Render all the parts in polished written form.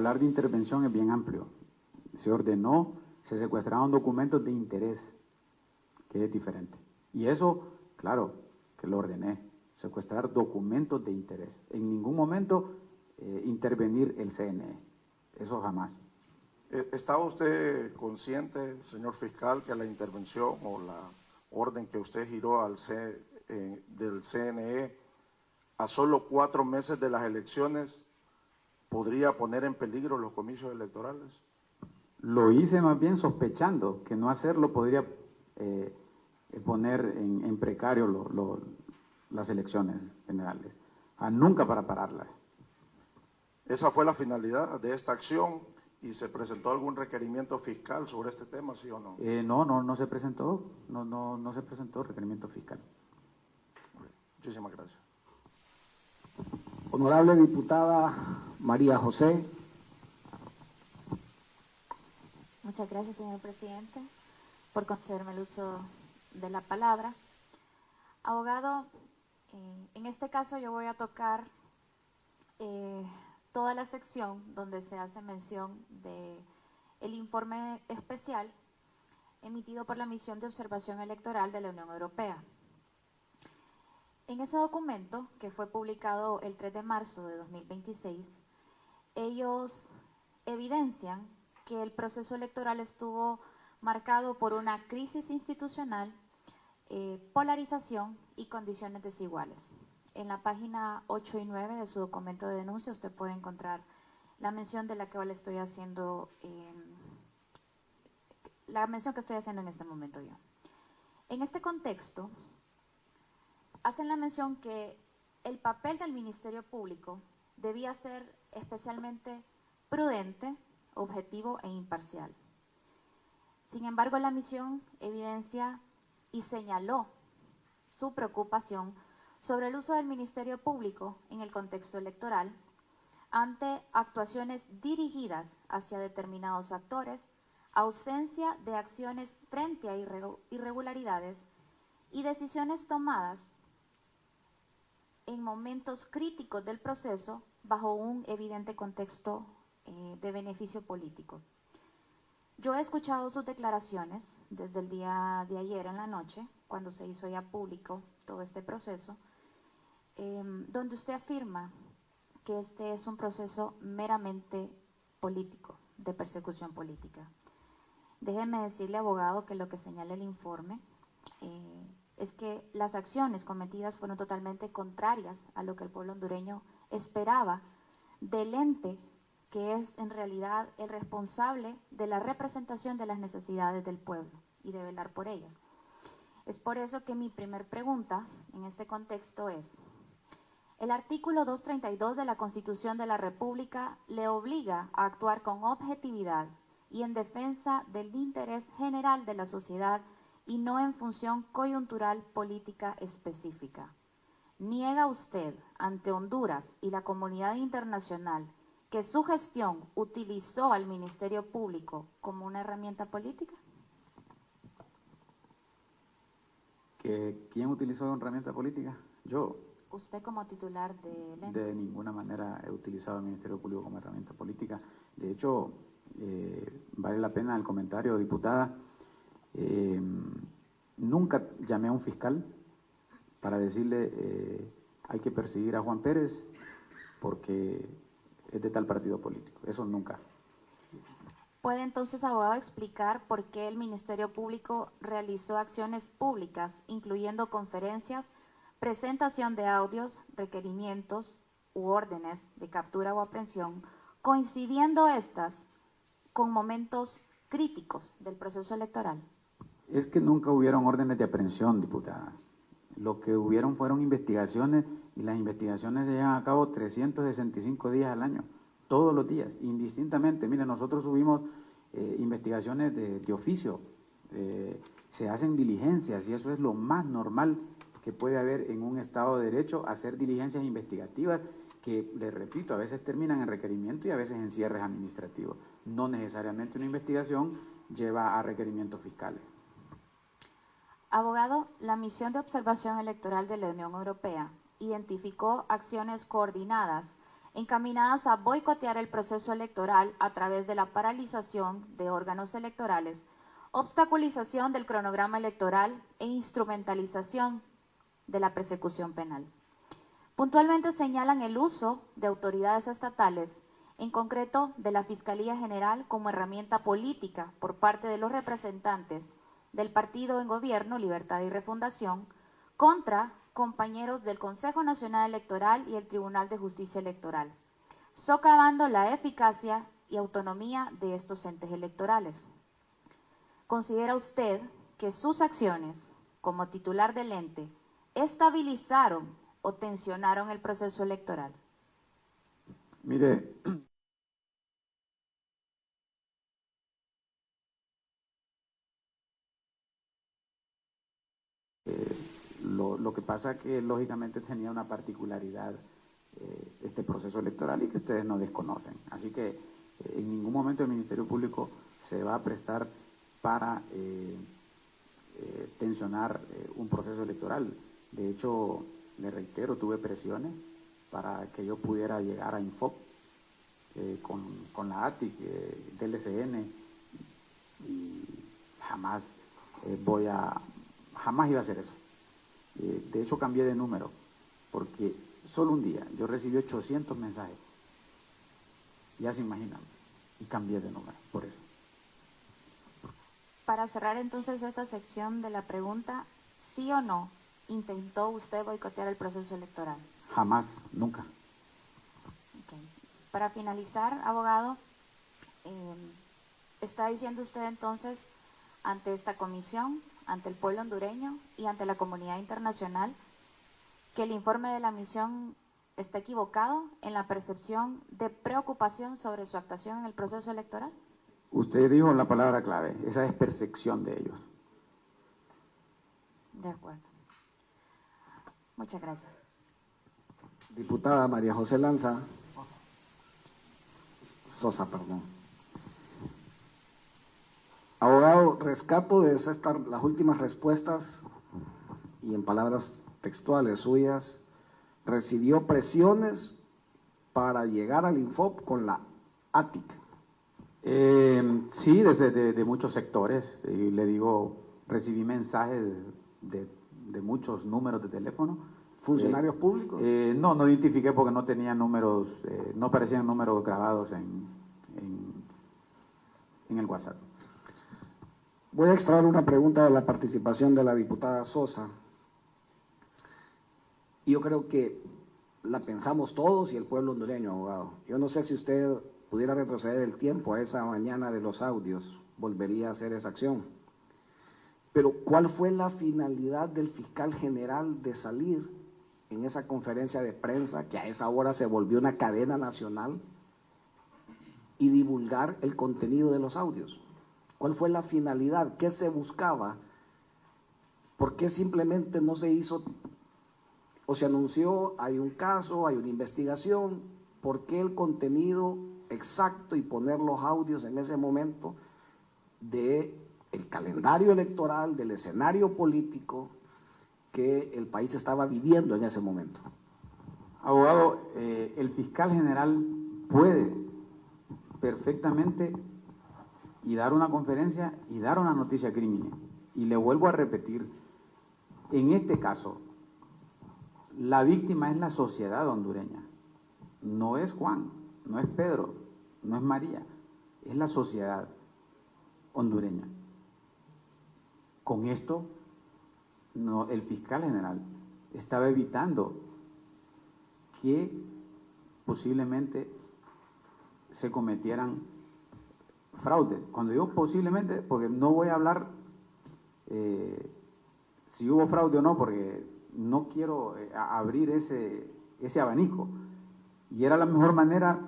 hablar de intervención es bien amplio. Se ordenó, se secuestraron documentos de interés, que es diferente. Y eso, claro, que lo ordené, secuestrar documentos de interés. En ningún momento intervenir el CNE, eso jamás. ¿Estaba usted consciente, señor fiscal, que la intervención o la orden que usted giró del CNE a solo 4 meses de las elecciones podría poner en peligro los comicios electorales? Lo hice más bien sospechando que no hacerlo podría poner en precario las elecciones generales, nunca para pararlas. ¿Esa fue la finalidad de esta acción y se presentó algún requerimiento fiscal sobre este tema, sí o no? No se presentó, no se presentó requerimiento fiscal. Muchísimas gracias. Honorable diputada María José. Muchas gracias, señor presidente, por concederme el uso de la palabra. Abogado, en este caso yo voy a tocar toda la sección donde se hace mención del informe especial emitido por la Misión de Observación Electoral de la Unión Europea. En ese documento, que fue publicado el 3 de marzo de 2026, ellos evidencian que el proceso electoral estuvo marcado por una crisis institucional, polarización y condiciones desiguales. En la página 8 y 9 de su documento de denuncia usted puede encontrar la mención de la que le estoy haciendo, la mención que estoy haciendo en este momento yo. En este contexto, hacen la mención que el papel del Ministerio Público debía ser especialmente prudente, objetivo e imparcial. Sin embargo, la misión evidencia y señaló su preocupación sobre el uso del Ministerio Público en el contexto electoral ante actuaciones dirigidas hacia determinados actores, ausencia de acciones frente a irregularidades y decisiones tomadas en momentos críticos del proceso bajo un evidente contexto de beneficio político. Yo he escuchado sus declaraciones desde el día de ayer en la noche, cuando se hizo ya público todo este proceso, donde usted afirma que este es un proceso meramente político, de persecución política. Déjeme decirle, abogado, que lo que señala el informe es que las acciones cometidas fueron totalmente contrarias a lo que el pueblo hondureño esperaba del ente que es en realidad el responsable de la representación de las necesidades del pueblo y de velar por ellas. Es por eso que mi primer pregunta en este contexto es: el artículo 232 de la Constitución de la República le obliga a actuar con objetividad y en defensa del interés general de la sociedad y no en función coyuntural política específica. ¿Niega usted ante Honduras y la comunidad internacional que su gestión utilizó al Ministerio Público como una herramienta política? ¿Quién utilizó una herramienta política? Yo. ¿Usted como titular del ente? De ninguna manera he utilizado el Ministerio Público como herramienta política. De hecho, vale la pena el comentario, diputada. Nunca llamé a un fiscal para decirle hay que perseguir a Juan Pérez porque es de tal partido político. Eso nunca. ¿Puede entonces, abogado, explicar por qué el Ministerio Público realizó acciones públicas, incluyendo conferencias, presentación de audios, requerimientos u órdenes de captura o aprehensión, coincidiendo estas con momentos críticos del proceso electoral? Es que nunca hubieron órdenes de aprehensión, diputada. Lo que hubieron fueron investigaciones, y las investigaciones se llevan a cabo 365 días al año, todos los días, indistintamente. Mire, nosotros subimos investigaciones de oficio, se hacen diligencias, y eso es lo más normal que puede haber en un Estado de Derecho, hacer diligencias investigativas que, les repito, a veces terminan en requerimiento y a veces en cierres administrativos. No necesariamente una investigación lleva a requerimientos fiscales. Abogado, la Misión de Observación Electoral de la Unión Europea identificó acciones coordinadas encaminadas a boicotear el proceso electoral a través de la paralización de órganos electorales, obstaculización del cronograma electoral e instrumentalización de la persecución penal. Puntualmente señalan el uso de autoridades estatales, en concreto de la Fiscalía General, como herramienta política por parte de los representantes del partido en gobierno, Libertad y Refundación, contra compañeros del Consejo Nacional Electoral y el Tribunal de Justicia Electoral, socavando la eficacia y autonomía de estos entes electorales. ¿Considera usted que sus acciones como titular del ente estabilizaron o tensionaron el proceso electoral? Mire, lo que pasa es que lógicamente tenía una particularidad este proceso electoral y que ustedes no desconocen. Así que en ningún momento el Ministerio Público se va a prestar para tensionar un proceso electoral. De hecho, le reitero, tuve presiones para que yo pudiera llegar a Infop con la ATIC del SN y jamás jamás iba a hacer eso. De hecho, cambié de número porque solo un día yo recibí 800 mensajes, ya se imaginan, y cambié de número por eso. Para cerrar entonces esta sección de la pregunta, ¿sí o no intentó usted boicotear el proceso electoral? Jamás, nunca. Okay. Para finalizar, abogado, está diciendo usted entonces ante esta comisión, ante el pueblo hondureño y ante la comunidad internacional que el informe de la misión está equivocado en la percepción de preocupación sobre su actuación en el proceso electoral. Usted dijo la palabra clave, esa es percepción de ellos. De acuerdo. Muchas gracias. Diputada María José Sosa, perdón. Abogado, rescato de las últimas respuestas y en palabras textuales suyas, recibió presiones para llegar al Infop con la ATIC. Sí, de muchos sectores. Y le digo, recibí mensajes de muchos números de teléfono. ¿Funcionarios públicos? No identifiqué porque no tenía números, no aparecían números grabados en el WhatsApp. Voy a extraer una pregunta de la participación de la diputada Sosa. Yo creo que la pensamos todos y el pueblo hondureño, abogado. Yo no sé si usted pudiera retroceder el tiempo a esa mañana de los audios, volvería a hacer esa acción. Pero ¿cuál fue la finalidad del fiscal general de salir en esa conferencia de prensa, que a esa hora se volvió una cadena nacional, y divulgar el contenido de los audios? ¿Cuál fue la finalidad? ¿Qué se buscaba? ¿Por qué simplemente no se hizo o se anunció, hay un caso, hay una investigación? ¿Por qué el contenido exacto y poner los audios en ese momento del calendario electoral, del escenario político que el país estaba viviendo en ese momento? Abogado, el fiscal general puede perfectamente y dar una conferencia y dar una noticia criminal. Y le vuelvo a repetir, en este caso, la víctima es la sociedad hondureña, no es Juan, no es Pedro, no es María, es la sociedad hondureña. Con esto, el fiscal general estaba evitando que posiblemente se cometieran fraudes. Cuando digo posiblemente, porque no voy a hablar si hubo fraude o no, porque no quiero abrir ese abanico. Y era la mejor manera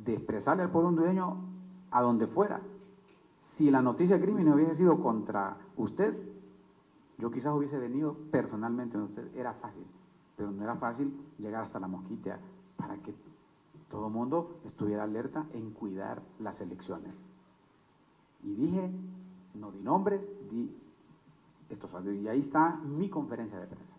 de expresarle al pueblo hondureño a donde fuera. Si la noticia de crimen hubiese sido contra usted, yo quizás hubiese venido personalmente a usted. Era fácil, pero no era fácil llegar hasta la Mosquitia para que todo el mundo estuviera alerta en cuidar las elecciones. Y dije, no di nombres, di estos audios. Y ahí está mi conferencia de prensa.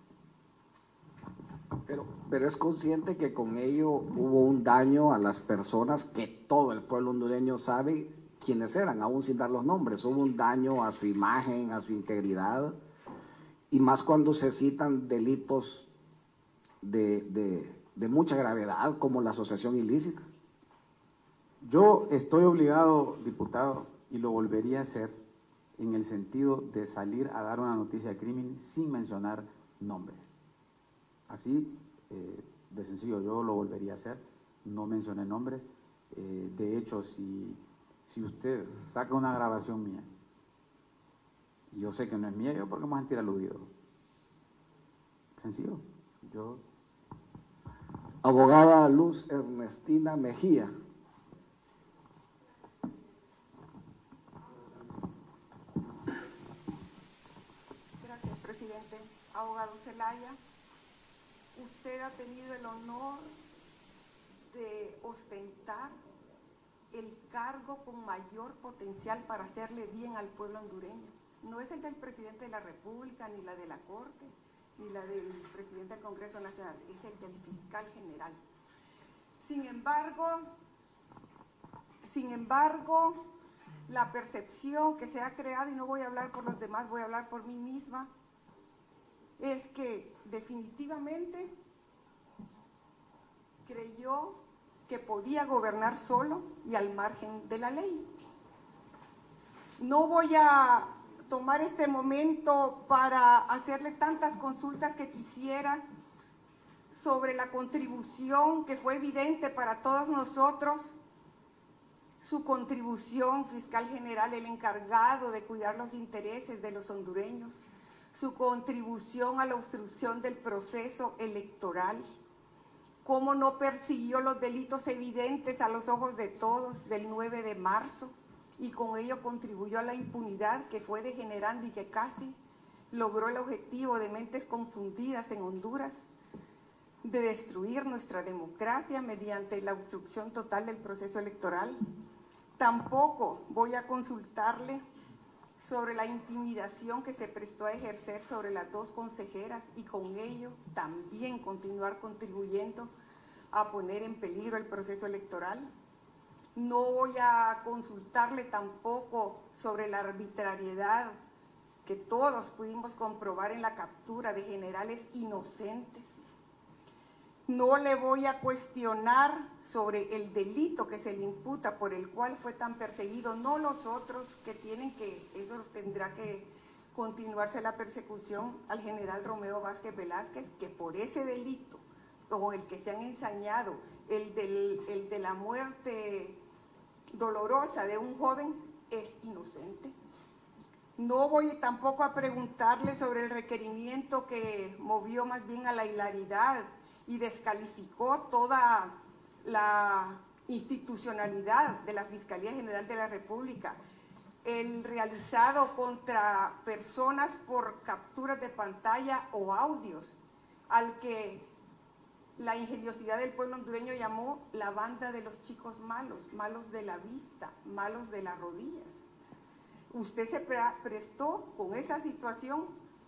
Pero es consciente que con ello hubo un daño a las personas que todo el pueblo hondureño sabe quiénes eran, aún sin dar los nombres. Hubo un daño a su imagen, a su integridad, y más cuando se citan delitos de mucha gravedad como la asociación ilícita. Yo estoy obligado, diputado, y lo volvería a hacer en el sentido de salir a dar una noticia de crimen sin mencionar nombres. Así de sencillo, yo lo volvería a hacer, no mencioné nombres. De hecho, si usted saca una grabación mía, yo sé que no es mía, yo porque me voy a sentir aludido. Sencillo. Abogada Luz Ernestina Mejía. Gracias, presidente. Abogado Zelaya, usted ha tenido el honor de ostentar el cargo con mayor potencial para hacerle bien al pueblo hondureño. No es el del presidente de la República, ni la de la Corte, ni la del presidente del Congreso Nacional, es el del fiscal general. Sin embargo, la percepción que se ha creado, y no voy a hablar por los demás, voy a hablar por mí misma, es que definitivamente creyó que podía gobernar solo y al margen de la ley. No voy a tomar este momento para hacerle tantas consultas que quisiera sobre la contribución que fue evidente para todos nosotros, su contribución, fiscal general, el encargado de cuidar los intereses de los hondureños, su contribución a la obstrucción del proceso electoral, cómo no persiguió los delitos evidentes a los ojos de todos del 9 de marzo y con ello contribuyó a la impunidad que fue degenerando y que casi logró el objetivo de mentes confundidas en Honduras de destruir nuestra democracia mediante la obstrucción total del proceso electoral. Tampoco voy a consultarle sobre la intimidación que se prestó a ejercer sobre las dos consejeras y con ello también continuar contribuyendo a poner en peligro el proceso electoral. No voy a consultarle tampoco sobre la arbitrariedad que todos pudimos comprobar en la captura de generales inocentes. No le voy a cuestionar sobre el delito que se le imputa por el cual fue tan perseguido, no los otros que tienen que, eso tendrá que continuarse la persecución al general Romeo Vázquez Velázquez, que por ese delito, como el que se han ensañado, el de la muerte dolorosa de un joven, es inocente. No voy tampoco a preguntarle sobre el requerimiento que movió más bien a la hilaridad y descalificó toda la institucionalidad de la Fiscalía General de la República, el realizado contra personas por capturas de pantalla o audios, al que la ingeniosidad del pueblo hondureño llamó la banda de los chicos malos, malos de la vista, malos de las rodillas. Usted se prestó con esa situación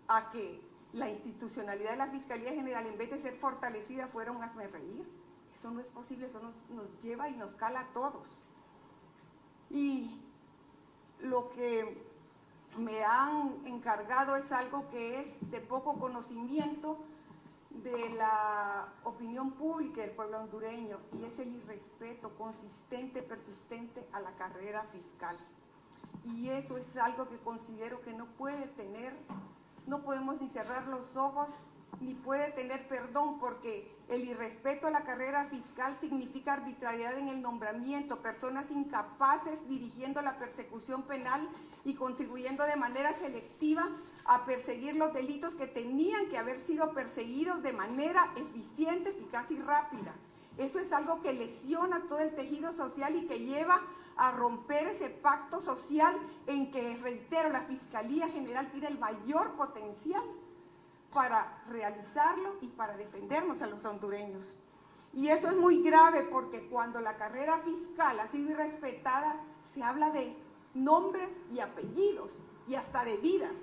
a que la institucionalidad de la Fiscalía General, en vez de ser fortalecida, fuera un hazmerreír. Eso no es posible, eso nos lleva y nos cala a todos. Y lo que me han encargado es algo que es de poco conocimiento de la opinión pública del pueblo hondureño, y es el irrespeto consistente, persistente a la carrera fiscal. Y eso es algo que considero que no puede tener, no podemos ni cerrar los ojos, ni puede tener perdón, porque el irrespeto a la carrera fiscal significa arbitrariedad en el nombramiento, personas incapaces dirigiendo la persecución penal y contribuyendo de manera selectiva a perseguir los delitos que tenían que haber sido perseguidos de manera eficiente, eficaz y rápida. Eso es algo que lesiona todo el tejido social y que lleva a romper ese pacto social en que, reitero, la Fiscalía General tiene el mayor potencial para realizarlo y para defendernos a los hondureños. Y eso es muy grave porque cuando la carrera fiscal ha sido irrespetada, se habla de nombres y apellidos y hasta de vidas.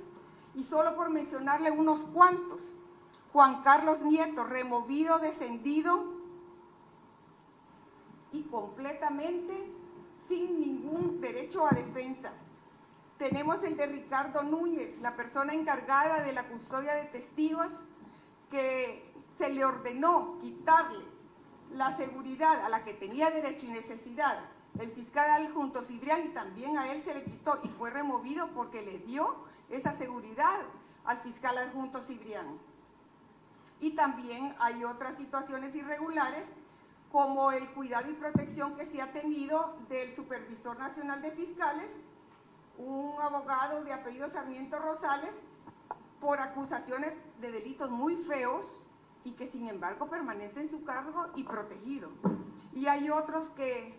Y solo por mencionarle unos cuantos, Juan Carlos Nieto, removido, descendido y completamente sin ningún derecho a defensa. Tenemos el de Ricardo Núñez, la persona encargada de la custodia de testigos, que se le ordenó quitarle la seguridad a la que tenía derecho y necesidad el fiscal adjunto Cibrián, y también a él se le quitó y fue removido porque le dio esa seguridad al fiscal adjunto Cibrián. Y también hay otras situaciones irregulares, como el cuidado y protección que se ha tenido del Supervisor Nacional de Fiscales, un abogado de apellido Sarmiento Rosales, por acusaciones de delitos muy feos y que sin embargo permanece en su cargo y protegido. Y hay otros que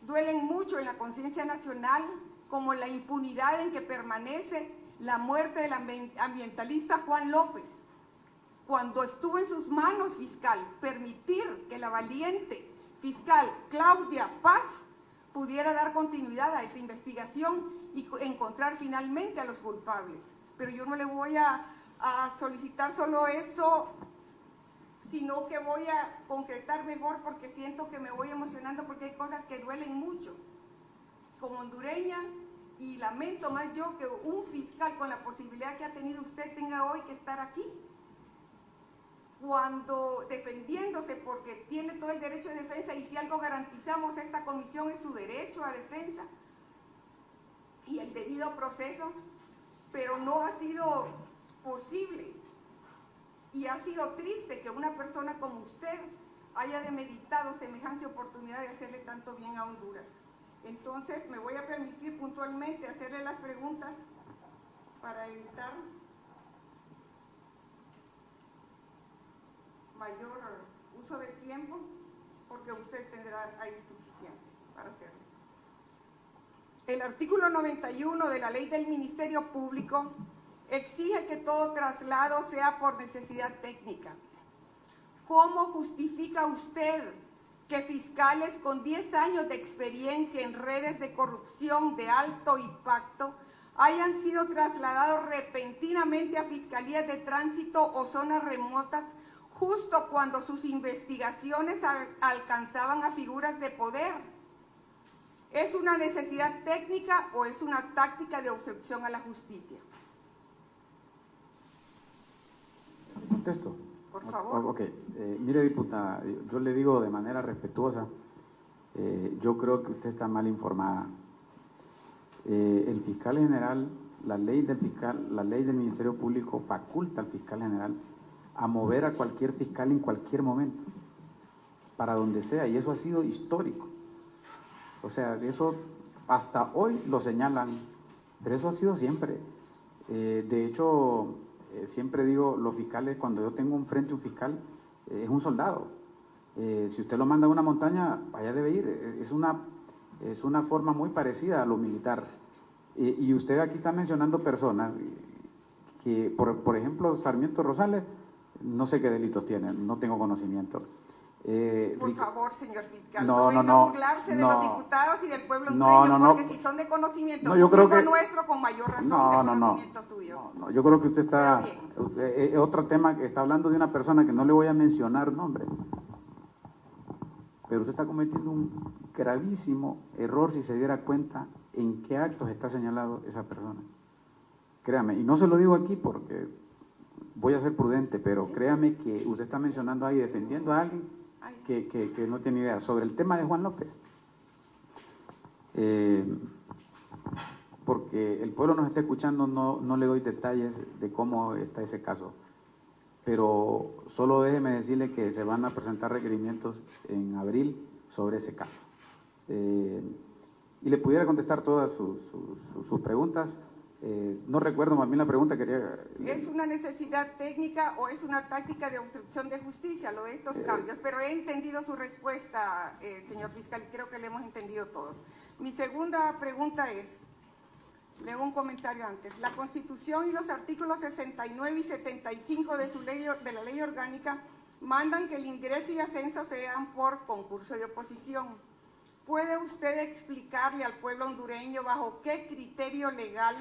duelen mucho en la conciencia nacional, como la impunidad en que permanece la muerte del ambientalista Juan López, cuando estuvo en sus manos, fiscal, permitir que la valiente fiscal Claudia Paz pudiera dar continuidad a esa investigación y encontrar finalmente a los culpables. Pero yo no le voy a solicitar solo eso, sino que voy a concretar mejor, porque siento que me voy emocionando, porque hay cosas que duelen mucho como hondureña, y lamento más yo que un fiscal con la posibilidad que ha tenido usted tenga hoy que estar aquí, cuando defendiéndose, porque tiene todo el derecho de defensa, y si algo garantizamos a esta comisión es su derecho a defensa y el debido proceso, pero no ha sido posible. Y ha sido triste que una persona como usted haya demeditado semejante oportunidad de hacerle tanto bien a Honduras. Entonces, me voy a permitir puntualmente hacerle las preguntas para evitar mayor uso del tiempo, porque usted tendrá ahí suficiente para hacerlo. El artículo 91 de la Ley del Ministerio Público exige que todo traslado sea por necesidad técnica. ¿Cómo justifica usted que fiscales con 10 años de experiencia en redes de corrupción de alto impacto hayan sido trasladados repentinamente a fiscalías de tránsito o zonas remotas justo cuando sus investigaciones alcanzaban a figuras de poder? ¿Es una necesidad técnica o es una táctica de obstrucción a la justicia? ¿Contesto? Por favor. Ok. Mire, diputada, yo le digo de manera respetuosa, yo creo que usted está mal informada. El fiscal general, la ley del Ministerio Público faculta al fiscal general a mover a cualquier fiscal en cualquier momento, para donde sea, y eso ha sido histórico. O sea, eso hasta hoy lo señalan, pero eso ha sido siempre. De hecho, siempre digo, los fiscales, cuando yo tengo enfrente un fiscal, es un soldado. Si usted lo manda a una montaña, allá debe ir. Es una forma muy parecida a lo militar. Y usted aquí está mencionando personas que, por ejemplo, Sarmiento Rosales, no sé qué delitos tiene, no tengo conocimiento. Por favor, señor fiscal, no venga a burlarse de los diputados y del pueblo hondureño, porque si son de conocimiento yo creo que nuestro, con mayor razón de conocimiento suyo. No, yo creo que usted está... otro tema que está hablando de una persona que no le voy a mencionar nombre, pero usted está cometiendo un gravísimo error si se diera cuenta en qué actos está señalado esa persona. Créame, y no se lo digo aquí porque voy a ser prudente, pero créame que usted está mencionando ahí, defendiendo a alguien que no tiene idea. Sobre el tema de Juan López, porque el pueblo nos está escuchando, no le doy detalles de cómo está ese caso, pero solo déjeme decirle que se van a presentar requerimientos en abril sobre ese caso. Y le pudiera contestar todas sus preguntas. No recuerdo más bien la pregunta, quería... ¿Es una necesidad técnica o es una táctica de obstrucción de justicia lo de estos cambios? Pero he entendido su respuesta, señor fiscal, y creo que le hemos entendido todos. Mi segunda pregunta es, leo un comentario antes. La Constitución y los artículos 69 y 75 de la Ley Orgánica mandan que el ingreso y ascenso sean por concurso de oposición. ¿Puede usted explicarle al pueblo hondureño bajo qué criterio legal